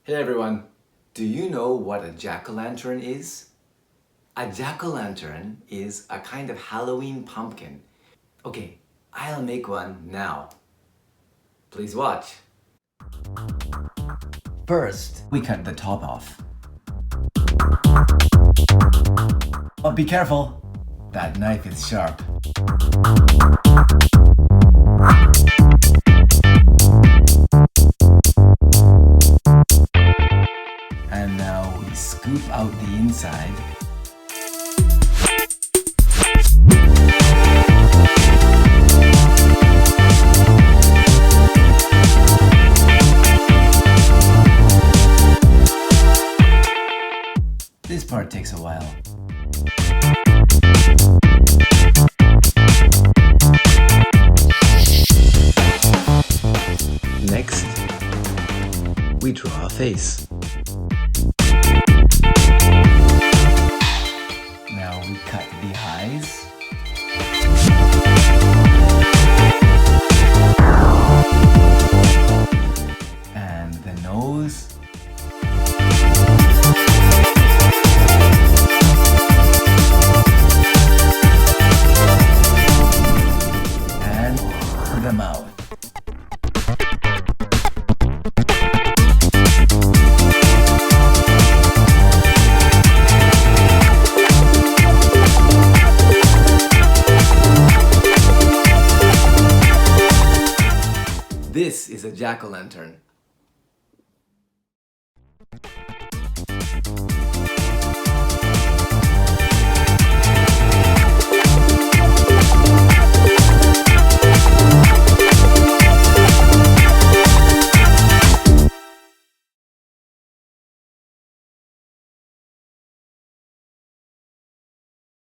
Hey everyone, do you know what a jack-o'-lantern is? A jack-o'-lantern is a kind of Halloween pumpkin. Okay, I'll make one now. Please watch. First, we cut the top off. But be careful, that knife is sharp. And now we scoop out the inside. This part takes a while. Next, we draw a face. Now we cut the eyes. And the nose. And the mouth. This is a jack-o'-lantern.